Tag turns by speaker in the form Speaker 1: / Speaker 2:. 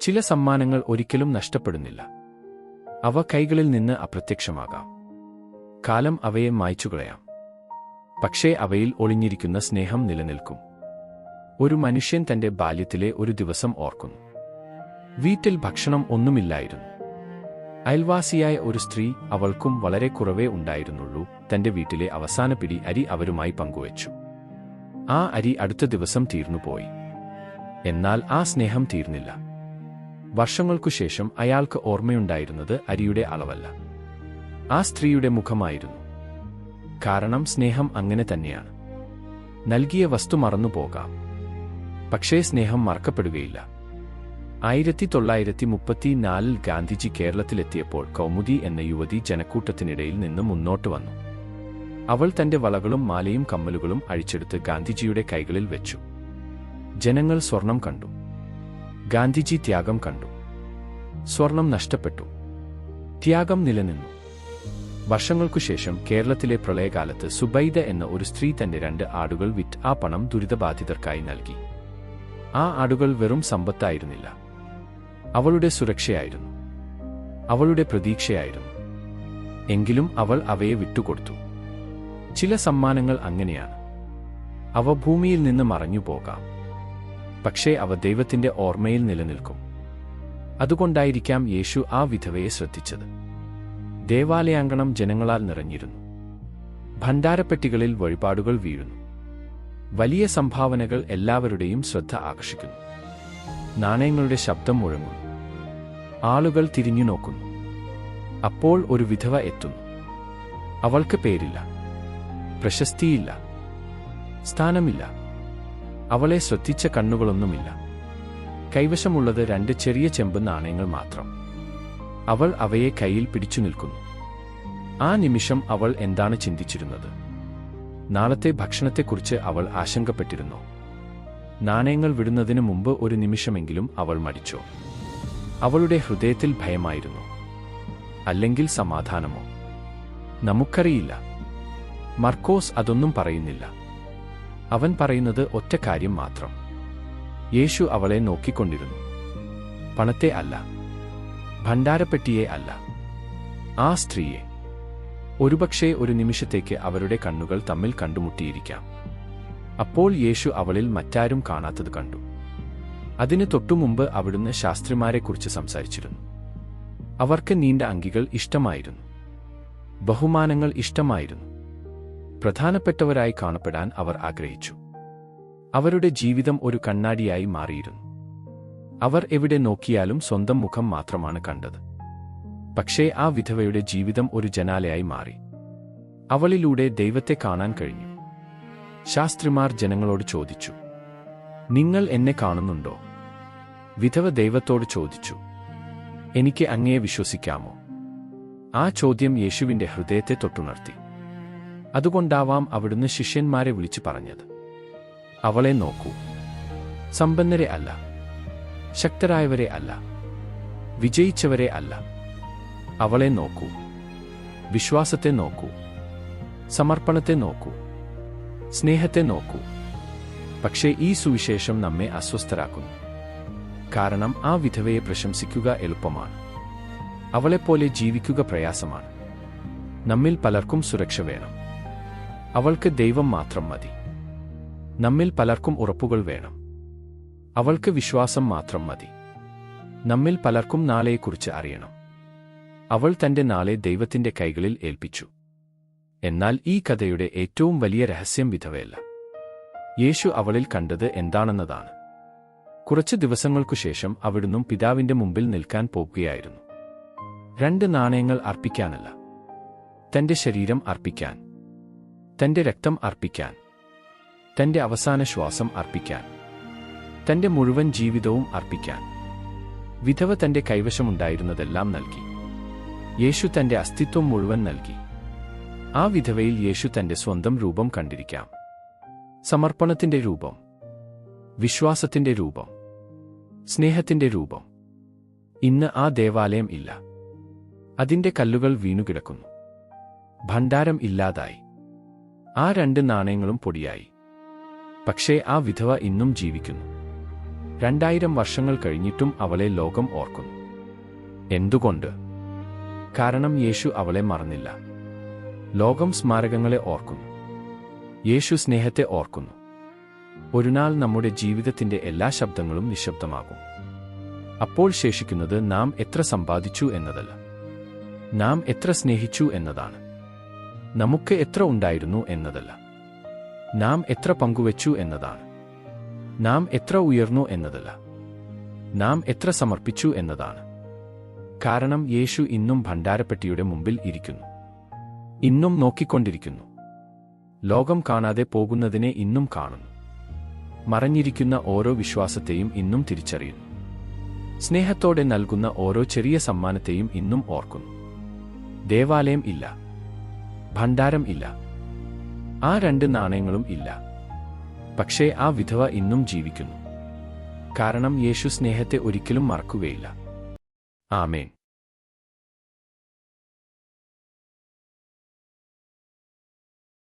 Speaker 1: ചില സമ്മാനങ്ങൾ ഒരിക്കലും നഷ്ടപ്പെടുന്നില്ല. അവ കൈകളിൽ നിന്ന് അപ്രത്യക്ഷമാകാം. കാലം അവയെ മായ്ച്ചുകളയാം. പക്ഷേ അവയിൽ ഒളിഞ്ഞിരിക്കുന്ന സ്നേഹം നിലനിൽക്കും. ഒരു മനുഷ്യൻ തന്റെ ബാല്യത്തിലെ ഒരു ദിവസം ഓർക്കുന്നു. വീട്ടിൽ ഭക്ഷണം ഒന്നുമില്ലായിരുന്നു. അയൽവാസിയായ ഒരു സ്ത്രീ, അവൾക്കും വളരെ കുറവേ ഉണ്ടായിരുന്നുള്ളൂ, തന്റെ വീട്ടിലെ അവസാന പിടി അരി അവരുമായി പങ്കുവച്ചു. ആ അരി അടുത്ത ദിവസം തീർന്നുപോയി. എന്നാൽ ആ സ്നേഹം തീർന്നില്ല. വർഷങ്ങൾക്കുശേഷം അയാൾക്ക് ഓർമ്മയുണ്ടായിരുന്നത് അരിയുടെ അളവല്ല, ആ സ്ത്രീയുടെ മുഖമായിരുന്നു. കാരണം സ്നേഹം അങ്ങനെ തന്നെയാണ്. നൽകിയ വസ്തു മറന്നുപോകാം, പക്ഷേ സ്നേഹം മറക്കപ്പെടുകയില്ല. 1934 ഗാന്ധിജി കേരളത്തിലെത്തിയപ്പോൾ കൗമുദി എന്ന യുവതി ജനക്കൂട്ടത്തിനിടയിൽ നിന്ന് മുന്നോട്ട് വന്നു. അവൾ തന്റെ വളകളും മാലയും കമ്മലുകളും അഴിച്ചെടുത്ത് ഗാന്ധിജിയുടെ കൈകളിൽ വെച്ചു. ജനങ്ങൾ സ്വർണം കണ്ടു. ഗാന്ധിജി ത്യാഗം കണ്ടു. സ്വർണം നഷ്ടപ്പെട്ടു, ത്യാഗം നിലനിന്നു. വർഷങ്ങൾക്കുശേഷം കേരളത്തിലെ പ്രളയകാലത്ത് സുബൈദ എന്ന ഒരു സ്ത്രീ തന്റെ 2 ആടുകൾ വിറ്റ് ആ പണം ദുരിതബാധിതർക്കായി നൽകി. ആ ആടുകൾ വെറും സമ്പത്തായിരുന്നില്ല, അവളുടെ സുരക്ഷയായിരുന്നു, അവളുടെ പ്രതീക്ഷയായിരുന്നു. എങ്കിലും അവൾ അവയെ വിട്ടുകൊടുത്തു. ചില സമ്മാനങ്ങൾ അങ്ങനെയാണ്. അവ ഭൂമിയിൽ നിന്ന് മറഞ്ഞു പോകാം, പക്ഷേ അവ ദൈവത്തിന്റെ ഓർമ്മയിൽ നിലനിൽക്കും. അതുകൊണ്ടായിരിക്കാം യേശു ആ വിധവയെ ശ്രദ്ധിച്ചത്. ദേവാലയാങ്കണം ജനങ്ങളാൽ നിറഞ്ഞിരുന്നു. ഭണ്ഡാരപ്പെട്ടികളിൽ വഴിപാടുകൾ വീഴുന്നു. വലിയ സംഭാവനകൾ എല്ലാവരുടെയും ശ്രദ്ധ ആകർഷിക്കുന്നു. നാണയങ്ങളുടെ ശബ്ദം മുഴങ്ങുന്നു. ആളുകൾ തിരിഞ്ഞു നോക്കുന്നു. അപ്പോൾ ഒരു വിധവ എത്തുന്നു. അവൾക്ക് പേരില്ല, പ്രശസ്തിയില്ല, സ്ഥാനമില്ല. അവളെ ശ്രദ്ധിച്ച കണ്ണുകളൊന്നുമില്ല. കൈവശമുള്ളത് 2 ചെറിയ ചെമ്പ് നാണയങ്ങൾ മാത്രം. അവൾ അവയെ കയ്യിൽ പിടിച്ചു നിൽക്കുന്നു. ആ നിമിഷം അവൾ എന്താണ് ചിന്തിച്ചിരുന്നത്? നാളത്തെ ഭക്ഷണത്തെക്കുറിച്ച് അവൾ ആശങ്കപ്പെട്ടിരുന്നോ? നാണയങ്ങൾ വിടുന്നതിന് മുമ്പ് ഒരു നിമിഷമെങ്കിലും അവൾ മടിച്ചോ? അവളുടെ ഹൃദയത്തിൽ ഭയമായിരുന്നു, അല്ലെങ്കിൽ സമാധാനമോ? നമുക്കറിയില്ല. മർക്കോസ് അതൊന്നും പറയുന്നില്ല. അവൻ പറയുന്നത് ഒറ്റ കാര്യം മാത്രം. യേശു അവളെ നോക്കിക്കൊണ്ടിരുന്നു. പണത്തെ അല്ല, ഭണ്ഡാരപ്പെട്ടിയെ അല്ല, ആ സ്ത്രീയെ. ഒരുപക്ഷേ ഒരു നിമിഷത്തേക്ക് അവരുടെ കണ്ണുകൾ തമ്മിൽ കണ്ടുമുട്ടിയിരിക്കാം. അപ്പോൾ യേശു അവളിൽ മറ്റാരും കാണാത്തത് കണ്ടു. അതിന് തൊട്ടുമുമ്പ് അവിടുന്ന് ശാസ്ത്രിമാരെക്കുറിച്ച് സംസാരിച്ചിരുന്നു. അവർക്ക് നീണ്ട അങ്കികൾ ഇഷ്ടമായിരുന്നു, ബഹുമാനങ്ങൾ ഇഷ്ടമായിരുന്നു. പ്രധാനപ്പെട്ടവരായി കാണപ്പെടാൻ അവർ ആഗ്രഹിച്ചു. അവരുടെ ജീവിതം ഒരു കണ്ണാടിയായി മാറിയിരുന്നു. അവർ എവിടെ നോക്കിയാലും സ്വന്തം മുഖം മാത്രമാണ് കണ്ടത്. പക്ഷേ ആ വിധവയുടെ ജീവിതം ഒരു ജനാലയായി മാറി. അവളിലൂടെ ദൈവത്തെ കാണാൻ കഴിഞ്ഞു. ശാസ്ത്രിമാർ ജനങ്ങളോട് ചോദിച്ചു, നിങ്ങൾ എന്നെ കാണുന്നുണ്ടോ? വിധവ ദൈവത്തോട് ചോദിച്ചു, എനിക്ക് അങ്ങയെ വിശ്വസിക്കാമോ? ആ ചോദ്യം യേശുവിന്റെ ഹൃദയത്തെ തൊട്ടുണർത്തി. അതുകൊണ്ടാവാം അവിടുന്ന് ശിഷ്യന്മാരെ വിളിച്ചു പറഞ്ഞത്, അവളെ നോക്കൂ. സമ്പന്നരെ അല്ല, ശക്തരായവരെ അല്ല, വിജയിച്ചവരെ അല്ല. അവളെ നോക്കൂ. വിശ്വാസത്തെ നോക്കൂ, സമർപ്പണത്തെ നോക്കൂ, സ്നേഹത്തെ നോക്കൂ. പക്ഷേ ഈ സുവിശേഷം നമ്മെ അസ്വസ്ഥരാക്കുന്നു. കാരണം ആ വിധവയെ പ്രശംസിക്കുക എളുപ്പമാണ്, അവളെപ്പോലെ ജീവിക്കുക പ്രയാസമാണ്. നമ്മിൽ പലർക്കും സുരക്ഷ വേണം, അവൾക്ക് ദൈവം മാത്രം മതി. നമ്മിൽ പലർക്കും ഉറപ്പുകൾ വേണം, അവൾക്ക് വിശ്വാസം മാത്രം മതി. നമ്മിൽ പലർക്കും നാളെയെക്കുറിച്ച് അറിയണം, അവൾ തന്റെ നാളെ ദൈവത്തിന്റെ കൈകളിൽ ഏൽപ്പിച്ചു. എന്നാൽ ഈ കഥയുടെ ഏറ്റവും വലിയ രഹസ്യം വിധവയല്ല. യേശു അവളിൽ കണ്ടത് എന്താണെന്നതാണ്. കുറച്ച് ദിവസങ്ങൾക്കുശേഷം അവിടുന്നും പിതാവിന്റെ മുമ്പിൽ നിൽക്കാൻ പോകുകയായിരുന്നു. 2 നാണയങ്ങൾ അർപ്പിക്കാനല്ല, തന്റെ ശരീരം അർപ്പിക്കാൻ, തന്റെ രക്തം അർപ്പിക്കാൻ, തന്റെ അവസാന ശ്വാസം അർപ്പിക്കാൻ, തന്റെ മുഴുവൻ ജീവിതവും അർപ്പിക്കാൻ. വിധവ തന്റെ കൈവശമുണ്ടായിരുന്നതെല്ലാം നൽകി. യേശു തന്റെ അസ്തിത്വം മുഴുവൻ നൽകി. ആ വിധവയിൽ യേശു തന്റെ സ്വന്തം രൂപം കണ്ടിരിക്കാം. സമർപ്പണത്തിന്റെ രൂപം, വിശ്വാസത്തിന്റെ രൂപം, സ്നേഹത്തിന്റെ രൂപം. ഇന്ന് ആ ദേവാലയം ഇല്ല. അതിന്റെ കല്ലുകൾ വീണുകിടക്കുന്നു. ഭണ്ഡാരം ഇല്ലാതായി. ആ 2 നാണയങ്ങളും പൊടിയായി. പക്ഷേ ആ വിധവ ഇന്നും ജീവിക്കുന്നു. 2000 വർഷങ്ങൾ കഴിഞ്ഞിട്ടും അവളെ ലോകം ഓർക്കുന്നു. എന്തുകൊണ്ട്? കാരണം യേശു അവളെ മറന്നില്ല. ലോകം സ്മാരകങ്ങളെ ഓർക്കുന്നു. യേശു സ്നേഹത്തെ ഓർക്കുന്നു. ഒരുനാൾ നമ്മുടെ ജീവിതത്തിന്റെ എല്ലാ ശബ്ദങ്ങളും നിശബ്ദമാകും. അപ്പോൾ ശേഷിക്കുന്നത് നാം എത്ര സമ്പാദിച്ചു എന്നതല്ല, നാം എത്ര സ്നേഹിച്ചു എന്നതാണ്. നമുക്ക് എത്ര ഉണ്ടായിരുന്നു എന്നതല്ല, നാം എത്ര പങ്കുവച്ചു എന്നതാണ്. നാം എത്ര ഉയർന്നു എന്നതല്ല, നാം എത്ര സമർപ്പിച്ചു എന്നതാണ്. കാരണം യേശു ഇന്നും ഭണ്ഡാരപ്പെട്ടിയുടെ മുമ്പിൽ ഇരിക്കുന്നു, ഇന്നും നോക്കിക്കൊണ്ടിരിക്കുന്നു. ലോകം കാണാതെ പോകുന്നതിനെ ഇന്നും കാണുന്നു. മറഞ്ഞിരിക്കുന്ന ഓരോ വിശ്വാസത്തെയും ഇന്നും തിരിച്ചറിയുന്നു. സ്നേഹത്തോടെ നൽകുന്ന ഓരോ ചെറിയ സമ്മാനത്തെയും ഇന്നും ഓർക്കുന്നു. ദേവാലയം ഇല്ല, ഭണ്ഡാരം ഇല്ല, ആ 2 നാണയങ്ങളും ഇല്ല. പക്ഷേ ആ വിധവ ഇന്നും ജീവിക്കുന്നു. കാരണം യേശു സ്നേഹത്തെ ഒരിക്കലും മറക്കുകയില്ല. ആമേൻ.